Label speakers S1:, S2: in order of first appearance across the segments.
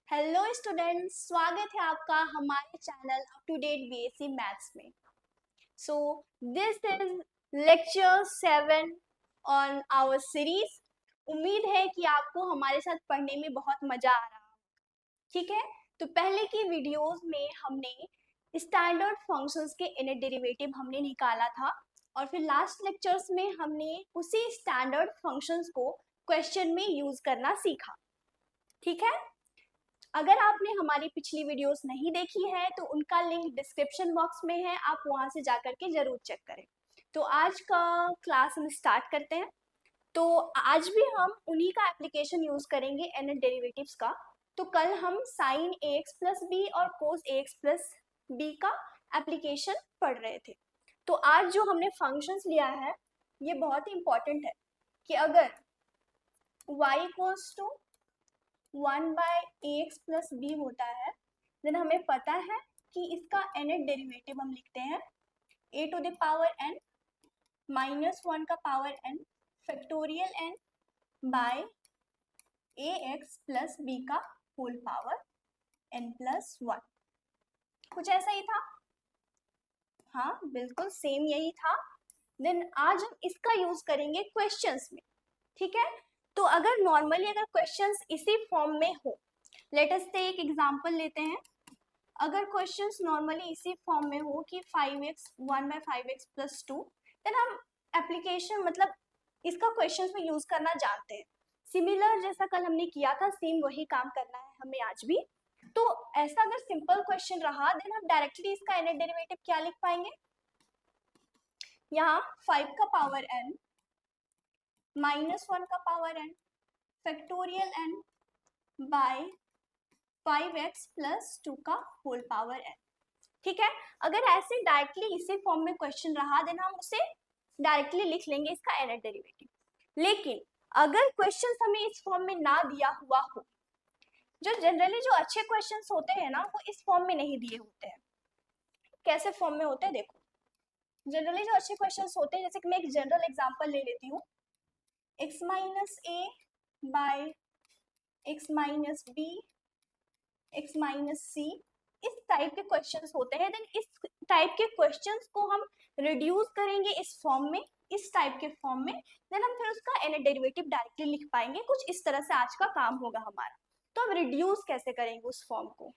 S1: Hello students, स्वागत है आपका हमारे channel up to date BSc maths में। So this is lecture 7 on our series. उम्मीद है कि आपको हमारे साथ पढ़ने में बहुत मजा आ रहा है। ठीक है, तो पहले की वीडियोस में हमने स्टैंडर्ड फंक्शंस के इनर डेरिवेटिव हमने निकाला था और फिर लास्ट लेक्चर्स में हमने उसी स्टैंडर्ड फंक्शंस को क्वेश्चन में यूज करना सीखा। ठीक है, अगर आपने हमारी पिछली वीडियोस नहीं देखी है तो उनका लिंक डिस्क्रिप्शन बॉक्स में है, आप वहां से जाकर के जरूर चेक करें। तो आज का क्लास हम स्टार्ट करते हैं। तो आज भी हम उन्हीं का एप्लीकेशन यूज करेंगे एन डेरिवेटिव्स का। तो कल हम साइन ए एक्स प्लस बी और कोस ए एक्स प्लस बी का एप्लीकेशन पढ़ रहे थे। तो आज जो हमने फंक्शंस लिया है ये बहुत ही इंपॉर्टेंट है कि अगर y equals to 1/ax plus B होता है, देन हमें पता है कि इसका nth डेरिवेटिव हम लिखते हैं a to the power n minus 1 का power n factorial n by ax plus b का होल पावर n प्लस 1। कुछ ऐसा ही था, हाँ बिल्कुल सेम यही था। देन आज हम इसका यूज करेंगे क्वेश्चंस में। ठीक है, तो अगर नॉर्मली अगर क्वेश्चंस इसी फॉर्म में हो, लेट अस से एक एग्जांपल लेते हैं। अगर क्वेश्चंस नॉर्मली इसी फॉर्म में हो कि 5x 1/5x प्लस 2, देन हम एप्लीकेशन मतलब इसका क्वेश्चंस में यूज करना जानते हैं। सिमिलर जैसा कल हमने किया था सेम वही काम करना है हमें आज भी। तो ऐसा अगर सिंपल क्वेश्चन रहा देन हम डायरेक्टली इसका nth डेरिवेटिव क्या लिख पाएंगे, यहाँ 5 का पावर n माइनस 1 का power n factorial n by 5x plus 2 का होल पावर n। ठीक है, अगर ऐसे डायरेक्टली इसी फॉर्म में क्वेश्चन रहा देन हम उसे डायरेक्टली लिख लेंगे इसका nth डेरिवेटिव। लेकिन अगर क्वेश्चन हमें इस फॉर्म में ना दिया हुआ हो, जो जनरली जो अच्छे क्वेश्चंस होते हैं ना वो इस फॉर्म में नहीं दिए होते हैं। कैसे फॉर्म में होते हैं देखो, जनरली जो अच्छे क्वेश्चंस होते हैं, जैसे कि मैं एक जनरल एग्जांपल ले लेती हूँ, x minus A by x minus B x minus C, इस टाइप के क्वेश्चंस होते हैं। देन इस टाइप के क्वेश्चंस को हम रिड्यूस करेंगे इस फॉर्म में, इस टाइप के फॉर्म में, देन हम फिर उसका nth डेरिवेटिव डायरेक्टली लिख पाएंगे। कुछ इस तरह से आज का काम होगा हमारा। तो हम रिड्यूस कैसे करेंगे उस फॉर्म को,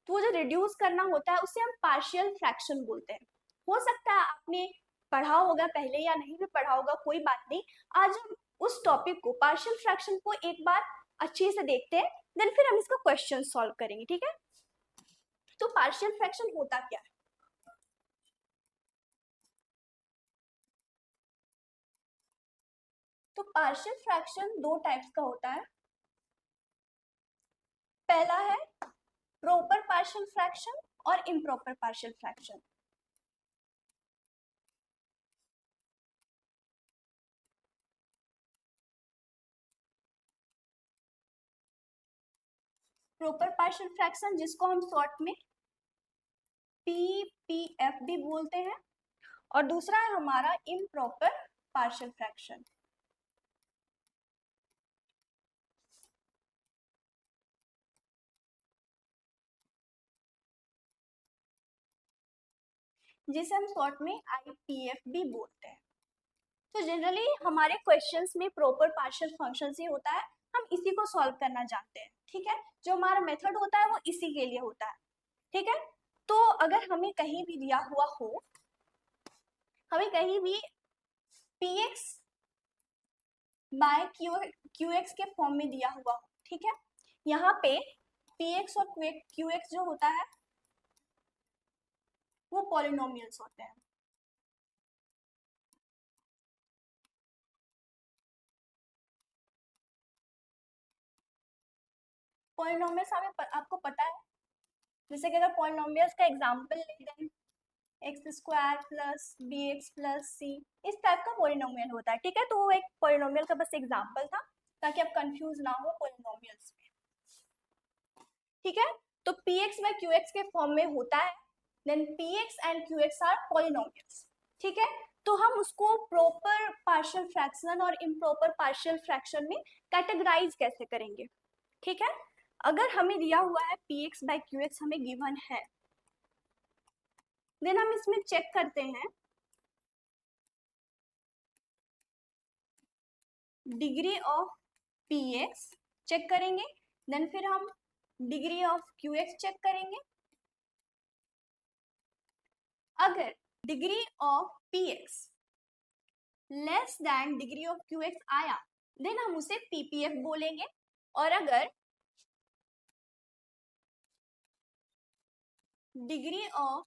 S1: तो वो जो रिड्यूस करना होता है उसे हम पार्शियल फ्रैक्शन बोलते हैं। हो सकता है आपने पढ़ा होगा पहले या नहीं भी पढ़ा होगा, कोई बात नहीं। आज हम उस टॉपिक को पार्शियल फ्रैक्शन को एक बार अच्छे से देखते हैं, देन फिर हम इसका क्वेश्चन सॉल्व करेंगे। ठीक है, तो पार्शियल फ्रैक्शन होता क्या है। तो पार्शियल फ्रैक्शन दो टाइप्स का होता है। पहला है प्रॉपर पार्शियल फ्रैक्शन और improper partial fraction. Proper partial fraction जिसको हम शॉर्ट में पीपीएफ भी बोलते हैं, और दूसरा है हमारा इम्प्रॉपर पार्शियल फ्रैक्शन। जिसे हम शॉर्ट में आईपीएफ भी बोलते हैं। तो जनरली हमारे क्वेश्चंस में प्रॉपर पार्शियल फंक्शंस ही होता है, हम इसी को सॉल्व करना जानते हैं। ठीक है, जो हमारा मेथड होता है वो इसी के लिए होता है। ठीक है, तो अगर हमें कहीं भी दिया हुआ हो, हमें कहीं भी px बाय qx के फॉर्म में दिया हुआ हो, ठीक है, यहाँ पे px और qx जो होता है वो पॉलिनोमियल्स होते हैं। पॉलिनोमियल्स हमें आपको पता है, जैसे कि अगर पॉलिनोमियल्स का एग्जांपल ले दें, x square plus b x plus c, इस टाइप का पॉलिनोमियल होता है। ठीक है, तो वो एक पॉलिनोमियल का बस एग्जांपल था ताकि आप कंफ्यूज ना हो पॉलिनोमियल्स में। ठीक है, तो px बाय qx के फॉर्म में होता है, then px and qx are polynomials. ठीक है, तो हम उसको प्रॉपर पार्शियल फ्रैक्शन और इम्प्रॉपर पार्शियल फ्रैक्शन में कैटेगराइज कैसे करेंगे। ठीक है, अगर हमें दिया हुआ है px by qx हमें गिवन है, देन हम इसमें चेक करते हैं डिग्री ऑफ px चेक करेंगे, देन फिर हम डिग्री ऑफ qx चेक करेंगे। अगर degree of px less than degree of qx आया, देन हम उसे ppf बोलेंगे। और अगर degree of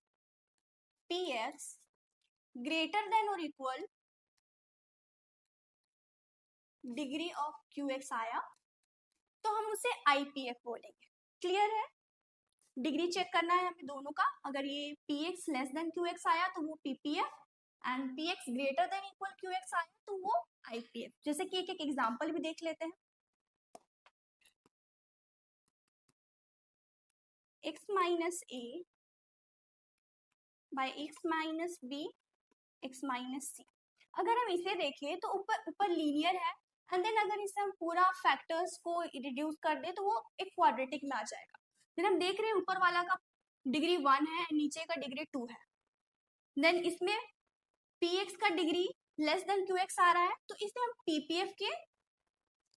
S1: px greater than और इक्वल डिग्री ऑफ qx आया, तो हम उसे IPF बोलेंगे। क्लियर है? डिग्री चेक करना है हमें दोनों का। अगर ये px लेस देन qx आया तो वो ppf, and px greater than equal qx आया तो वो IPF। जैसे कि एक एग्जांपल भी देख लेते हैं। x minus a by x minus b x minus c। अगर हम इसे देखें तो ऊपर लीनियर है, एंड देन अगर इसे हम पूरा फैक्टर्स को रिड्यूस कर दे तो वो एक क्वाड्रेटिक में आ जाएगा। देन हम देख रहे हैं ऊपर वाला का डिग्री 1 है, नीचे का डिग्री 2 है। देन इसमें px का डिग्री लेस देन qx आ रहा है, तो इसे हम ppf के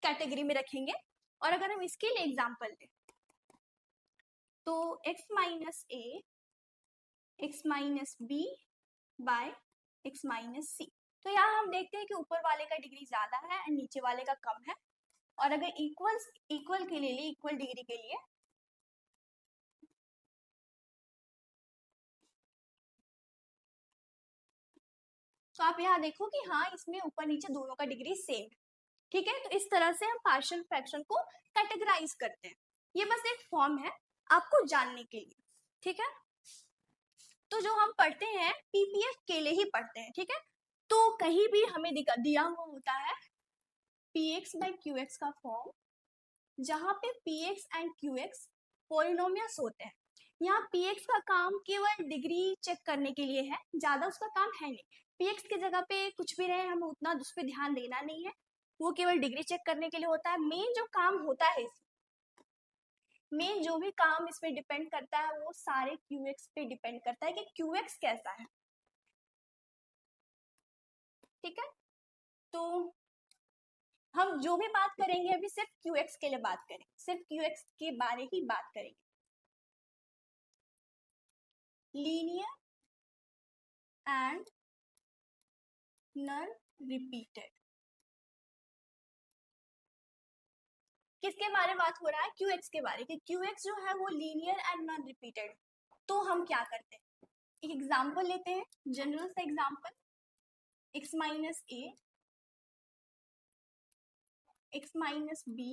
S1: कैटेगरी में रखेंगे। और अगर हम इसके लिए एग्जांपल लें तो x minus a x minus b by x minus c। तो यहाँ हम देखते हैं कि ऊपर वाले का डिग्री ज्यादा है एंड नीचे वाले का कम है। और अगर इक्वल के लिए इक्वल डिग्री के लिए तो आप यहाँ देखो कि हाँ इसमें ऊपर नीचे दोनों का डिग्री सेम है। ठीक है, तो इस तरह से हम पार्शियल फ्रैक्शन को कैटेगराइज करते हैं। ये बस एक फॉर्म है आपको जानने के लिए। ठीक है, तो जो हम पढ़ते हैं पीपीएफ के लिए ही पढ़ते हैं। ठीक है, तो कहीं भी हमें दिया हुआ होता है px by qx का फॉर्म, जहां पे px एंड qx पॉलिनोमियल्स होते हैं। यहाँ px का काम केवल डिग्री चेक करने के लिए है, ज्यादा उसका काम है नहीं। px की जगह पे कुछ भी रहे, हमें उतना उस पर ध्यान देना नहीं है, वो केवल डिग्री चेक करने के लिए होता है। मेन जो काम होता है, मेन जो भी काम इसमें डिपेंड करता है वो सारे qx पे डिपेंड करता है कि qx कैसा है। ठीक है, तो हम जो भी बात करेंगे अभी सिर्फ qx के लिए बात करेंगे, सिर्फ qx के बारे ही बात करेंगे। लीनियर एंड नॉन रिपीटेड, किसके बारे में बात हो रहा है? qx के बारे में। qx जो है वो लीनियर एंड नॉन रिपीटेड। तो हम क्या करते हैं, एक एग्जांपल लेते हैं, जनरल सा example, x minus a x minus b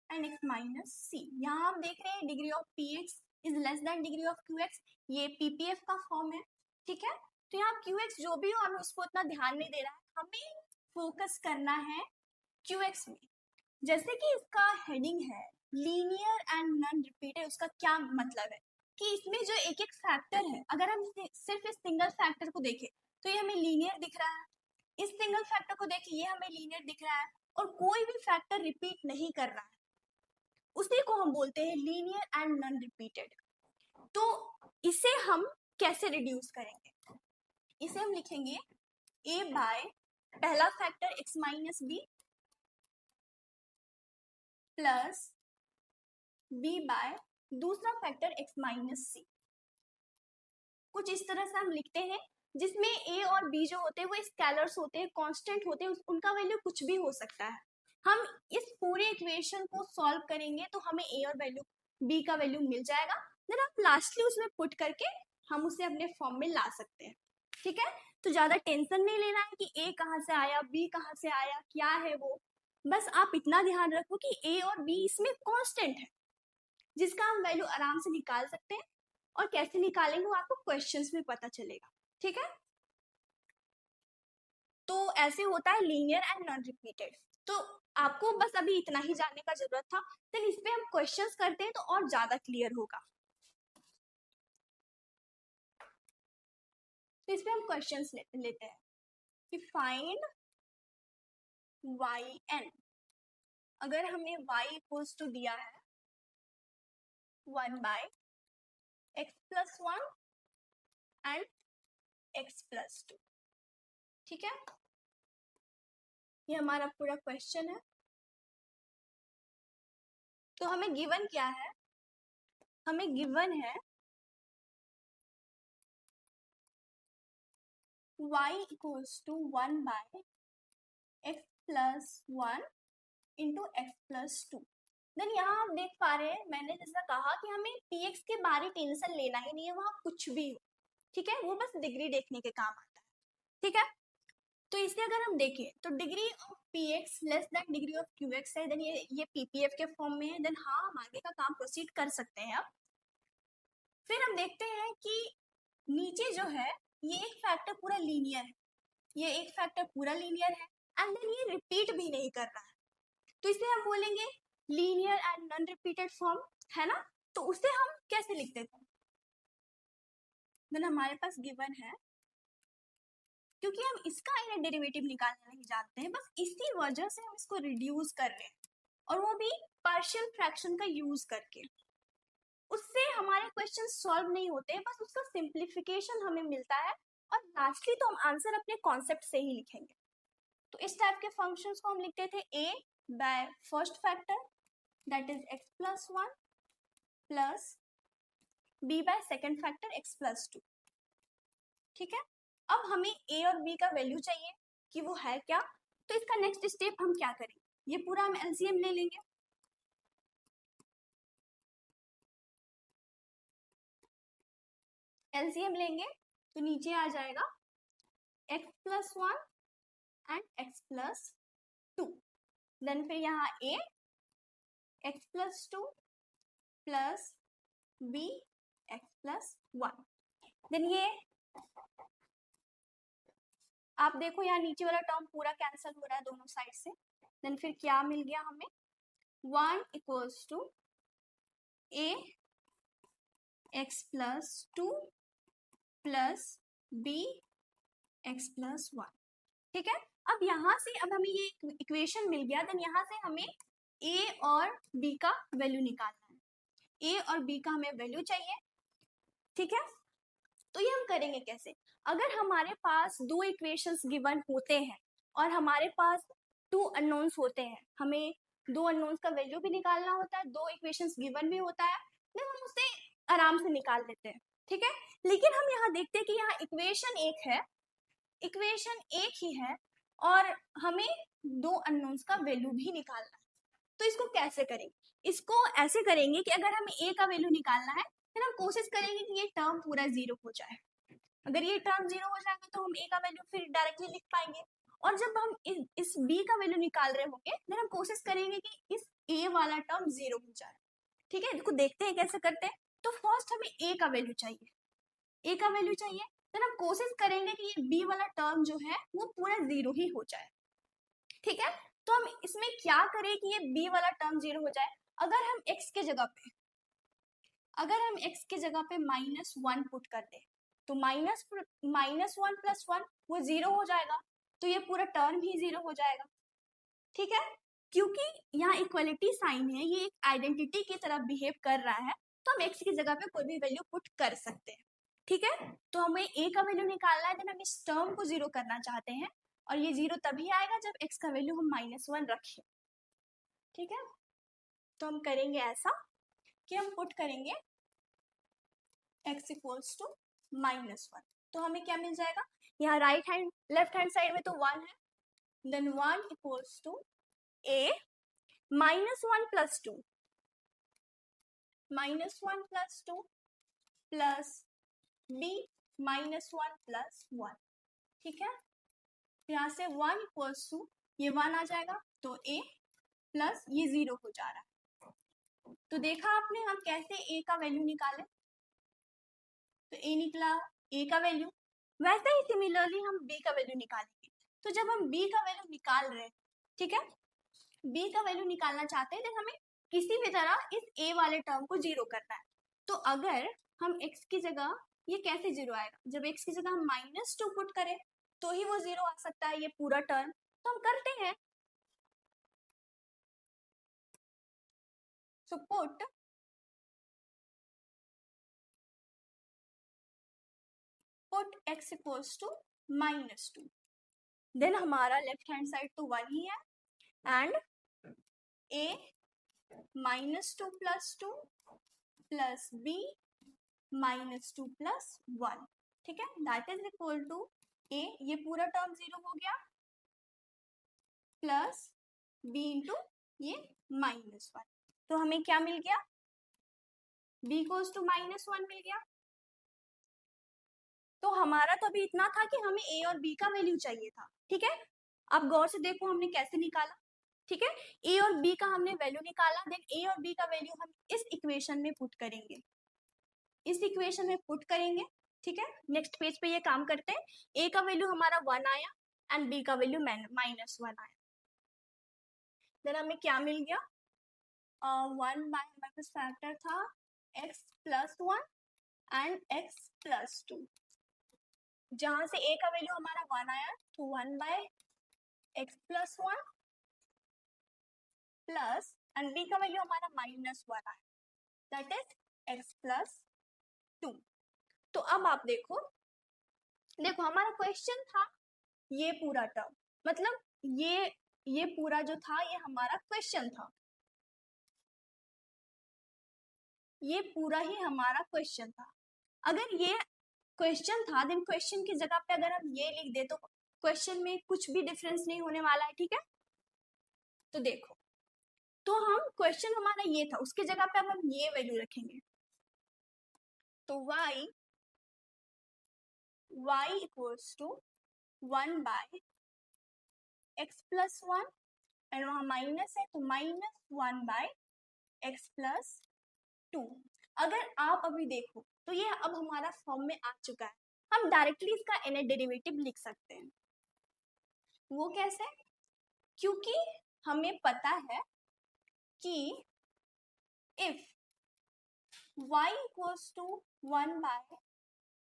S1: and x minus c। यहाँ हम देख रहे हैं degree of px is less than degree of qx, ये ppf का फॉर्म है। ठीक है, तो यहाँ qx जो भी हो हमें उसको उतना ध्यान नहीं दे रहा है, हमें फोकस करना है qx में। जैसे कि इसका हेडिंग है लीनियर एंड नॉन रिपीटेड, उसका क्या मतलब है कि इसमें जो एक एक फैक्टर है, अगर हम सिर्फ इस सिंगल फैक्टर को देखें तो ये हमें लीनियर दिख रहा है, इस सिंगल फैक्टर को देखें ये हमें लीनियर दिख रहा है, और कोई भी फैक्टर रिपीट नहीं कर रहा है, उसी को हम बोलते हैं लीनियर एंड नॉन रिपीटेड। तो इसे हम कैसे रिड्यूस करेंगे? इसे हम लिखेंगे a बाय पहला factor x minus B plus b by दूसरा फैक्टर x माइनस सी। कुछ इस तरह से हम लिखते हैं, जिसमें a और b जो होते हैं वो स्केलर्स होते हैं, कांस्टेंट होते हैं, उनका वैल्यू कुछ भी हो सकता है। हम इस पूरे इक्वेशन को सॉल्व करेंगे तो हमें a और वैल्यू b का वैल्यू मिल जाएगा, देन आप लास्टली उसमें पुट करके हम उसे अपने फॉर्म में ला सकते हैं। ठीक है, तो ज्यादा टेंशन नहीं लेना है कि a कहाँ से आया, b कहाँ से आया, क्या है वो। बस आप इतना ध्यान रखो कि a और b इसमें कांस्टेंट है, जिसका हम वैल्यू आराम से निकाल सकते हैं, और कैसे निकालेंगे वो आपको क्वेश्चंस में पता चलेगा। ठीक है, तो ऐसे होता है लीनियर एंड नॉन रिपीटेड। तो आपको बस अभी इतना ही जानने का जरूरत था, देन इस पे हम क्वेश्चंस करते हैं तो और ज्यादा क्लियर होगा। तो इस पे हम क्वेश्चंस लेते हैं कि फाइंड y n। अगर हमें y इक्वल्स टू दिया है 1 by x plus 1 and x plus 2। ठीक है, ये हमारा पूरा क्वेश्चन है। तो हमें गिवन क्या है, हमें गिवन है y equals to 1 by x plus 1 into x plus 2। Then यहाँ आप देख पा रहे हैं, मैंने जैसा कहा कि हमें px के बारे टेंशन लेना ही नहीं है, वहां कुछ भी हो, ठीक है, वो बस डिग्री देखने के काम आता है। ठीक है, तो इसे अगर हम देखें तो degree of px less than degree of qx है, देन ये ppf के फॉर्म में है। देन हाँ, हम आगे का काम प्रोसीड कर सकते हैं। अब फिर हम देखते हैं कि नीचे जो है ये एक फैक्टर पूरा लीनियर है, ये एक फैक्टर पूरा लीनियर है एंड देन ये रिपीट भी नहीं कर रहा है, तो इसे हम बोलेंगे linear and non repeated form, है ना। तो उसे हम कैसे लिखते थे, देन हमारे पास गिवन है, क्योंकि हम इसका इन्हें डेरिवेटिव निकालना नहीं जानते हैं, बस इसी वजह से हम इसको रिड्यूस कर रहे हैं, और वो भी पार्शियल फ्रैक्शन का यूज करके। उससे हमारे क्वेश्चन सॉल्व नहीं होते, बस उसका सिंप्लीफिकेशन हमें मिलता है, और लास्टली तो हम आंसर अपने कॉन्सेप्ट से ही लिखेंगे। तो इस टाइप के फंक्शंस को हम लिखते थे a by first factor that is x plus 1 plus b by second factor x plus 2। ठीक है, अब हमें a और b का वैल्यू चाहिए कि वो है क्या। तो इसका नेक्स्ट स्टेप हम क्या करेंगे, ये पूरा हम एलसीएम ले लेंगे। एलसीएम लेंगे तो नीचे आ जाएगा x plus 1 and x plus 2, then फिर यहाँ a x plus 2 plus b x plus 1, then ये आप देखो यहाँ नीचे वाला टर्म पूरा कैंसिल हो रहा है दोनों साइड से। देन फिर क्या मिल गया हमें, 1 equals to a x plus 2 plus b x plus 1। ठीक है, अब यहाँ से अब हमें ये इक्वेशन मिल गया, देन यहाँ से हमें a और b का वैल्यू निकालना है, a और b का हमें वैल्यू चाहिए। ठीक है, तो ये हम करेंगे कैसे, अगर हमारे पास दो इक्वेशंस गिवन होते हैं और हमारे पास टू अननोन्स होते हैं, हमें दो अननोन्स का वैल्यू भी निकालना होता है, दो इक्वेशंस गिवन भी होता है, तो हम उसे आराम से निकाल देते हैं। ठीक है, लेकिन हम यहाँ देखते हैं कि यहाँ इक्वेशन एक है, इक्वेशन एक ही है, और हमें दो अननोन्स का वैल्यू भी निकालना है। तो इसको कैसे करेंगे, इसको ऐसे करेंगे कि अगर हमें a का वैल्यू निकालना है, फिर हम कोशिश करेंगे कि ये टर्म पूरा जीरो हो जाए। अगर ये टर्म जीरो हो जाएगा तो हम a का वैल्यू फिर डायरेक्टली लिख पाएंगे, और जब हम इस b का वैल्यू निकाल रहे होंगे, फिर हम कोशिश करेंगे कि इस a वाला टर्म जीरो हो जाए। ठीक है, इसको देखते हैं कैसे करते हैं। तो फर्स्ट हमें a का वैल्यू चाहिए, a का वैल्यू चाहिए, फिर हम कोशिश करेंगे कि ये b वाला टर्म जो है वो पूरा जीरो ही हो जाए। ठीक है, तो हम इसमें क्या करें कि ये b वाला टर्म जीरो हो जाए। अगर हम x के जगह पे -1 पुट कर दे, तो -1 प्लस 1 वो जीरो हो जाएगा, तो ये पूरा टर्म ही जीरो हो जाएगा। ठीक है, क्योंकि यहाँ इक्वलिटी साइन है, ये एक आइडेंटिटी की तरह बिहेव कर रहा है, तो हम x की जगह पे कोई भी वैल्यू पुट कर सकते हैं। ठीक है, तो हमें a का वैल्यू निकालना है, देन हम इस टर्म को जीरो करना चाहते हैं, और ये जीरो तभी आएगा जब x का वैल्यू हम -1 रखें। ठीक है, तो हम करेंगे ऐसा कि हम पुट करेंगे x इक्वल्स टू -1, तो हमें क्या मिल जाएगा, यहाँ लेफ्ट हैंड साइड में तो 1 है, then 1 equals to a -1 plus 2 plus b -1 plus 1। ठीक है, यहाँ से 1 इक्वल्स टू ये 1 आ जाएगा, तो a प्लस ये 0 हो जा रहा है। तो देखा आपने हम कैसे a का वैल्यू निकाले, तो a निकला a का वैल्यू, वैसे ही सिमिलरली हम b का वैल्यू निकालेंगे। तो जब हम b का वैल्यू निकाल रहे हैं, ठीक है, b का वैल्यू निकालना चाहते हैं, तो हमें किसी भी तरह इस a वाले टर्म को जीरो करना है। तो अगर हम x की जगह, ये कैसे जीरो आएगा, जब x की जगह हम -2 पुट करें तो ही वो जीरो आ सकता है, ये पूरा टर्म। तो हम करते हैं, so put put x equals to -2, then हमारा लेफ्ट हैंड साइड तो 1 ही है एंड a -2 + 2 प्लस b -2 + 1, ठीक है, that is equal to a, ये पूरा टर्म 0 हो गया, प्लस b इंटू ये -1, तो हमें क्या मिल गया, b इक्वल्स टू -1 मिल गया। तो हमारा तो अभी इतना था कि हमें a और b का वैल्यू चाहिए था, ठीक है। अब गौर से देखो हमने कैसे निकाला, ठीक है, a और b का हमने वैल्यू निकाला, देन a और b का वैल्यू हम इस इक्वेशन में पुट करेंगे, इस इक्वेशन में पुट करेंगे, ठीक है। नेक्स्ट पेज पे ये काम करते हैं, a का वैल्यू हमारा 1 आया एंड b का वैल्यू -1 आया, देन हमें क्या मिल गया, 1 बाय हमारे फैक्टर था x + 1 एंड x + 2, जहां से a का वैल्यू हमारा 1 आया तो 1 by x + 1 plus and b का वैल्यू हमारा -1 आया, दैट इज x + 2। तो अब आप देखो हमारा क्वेश्चन था ये पूरा टर्म, मतलब ये पूरा जो था ये हमारा क्वेश्चन था, ये पूरा ही हमारा क्वेश्चन था। अगर ये क्वेश्चन था देन क्वेश्चन की जगह पे अगर हम ये लिख दे तो क्वेश्चन में कुछ भी डिफरेंस नहीं होने वाला है, ठीक है। तो देखो, तो हम क्वेश्चन हमारा ये था, उसकी जगह पे अब हम ये वैल्यू रखेंगे, तो y equals to 1 by x + 1 and वहां माइनस है तो -1 बाय x + 2। अगर आप अभी देखो तो ये अब हमारा फॉर्म में आ चुका है, हम डायरेक्टली इसका nth डेरिवेटिव लिख सकते हैं। वो कैसे, क्योंकि हमें पता है कि if y equals to 1 by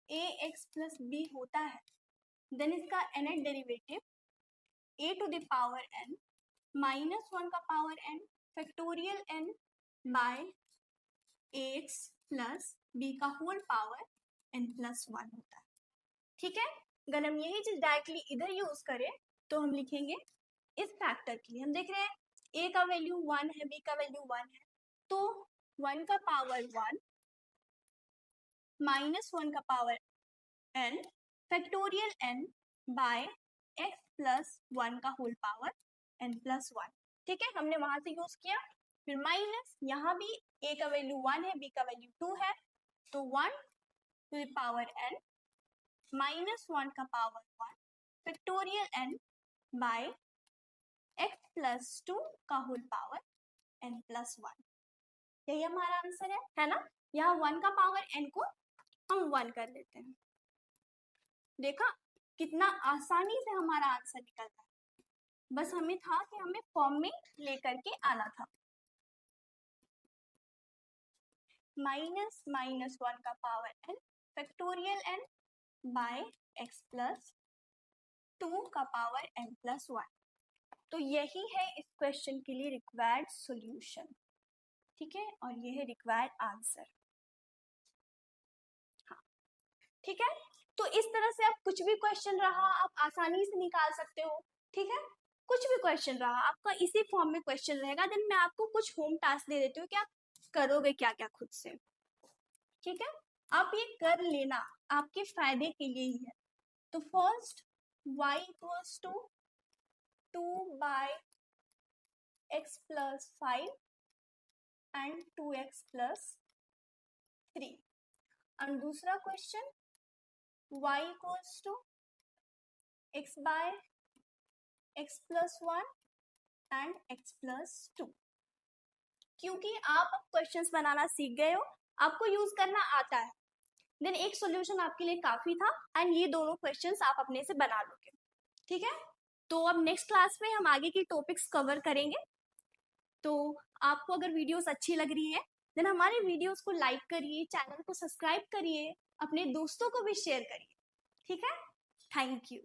S1: ax + b होता है देन इसका nth derivative a to the power n -1 का power n factorial n by ax + b का होल पावर n + 1 होता है, ठीक है। अगर हम यही चीज डायरेक्टली इधर यूज करें तो हम लिखेंगे इस फैक्टर के लिए, हम देख रहे हैं a का वैल्यू 1 है, b का वैल्यू 1 है, तो 1 का पावर 1 -1 का power n factorial n by x + 1 का होल पावर n + 1, ठीक है, हमने वहां से यूज किया। फिर माइनस, यहाँ भी a का वैल्यू 1 है, b का वैल्यू 2 है, तो 1 टू द पावर n -1 का power 1 factorial n by x + 2 का होल पावर n + 1, यही हमारा आंसर है ना। यहाँ 1 का पावर n को हम 1 कर लेते हैं, देखा कितना आसानी से हमारा आंसर निकलता है, बस हमें था कि हमें फॉर्म में लेकर के आना था। -1 का power n factorial n by x + 2 का पावर n + 1, तो यही है इस क्वेश्चन के लिए रिक्वायर्ड सॉल्यूशन, ठीक है, और ये है रिक्वायर्ड आंसर, हाँ ठीक है। तो इस तरह से आप कुछ भी क्वेश्चन रहा आप आसानी से निकाल सकते हो, ठीक है, कुछ भी क्वेश्चन रहा आपका इसी फॉर्म में क्वेश्चन रहेगा, देन मैं आपको कुछ होम टास्क दे देती हूँ कि आप करोगे क्या क्या खुद से, ठीक है, आप ये कर लेना, आपके फायदे के लिए ही है। तो first y equals to 2 by x + 5 and 2x + 3, और दूसरा question y equals to x by x + 1 and x + 2। क्योंकि आप अब क्वेश्चंस बनाना सीख गए हो, आपको यूज करना आता है, देन एक सॉल्यूशन आपके लिए काफी था एंड ये दोनों क्वेश्चंस आप अपने से बना लोगे, ठीक है। तो अब नेक्स्ट क्लास में हम आगे की टॉपिक्स कवर करेंगे। तो आपको अगर वीडियोस अच्छी लग रही है देन हमारे वीडियोस को लाइक करिए, चैनल को सब्सक्राइब करिए, अपने दोस्तों को भी शेयर करिए, ठीक है। Thank you.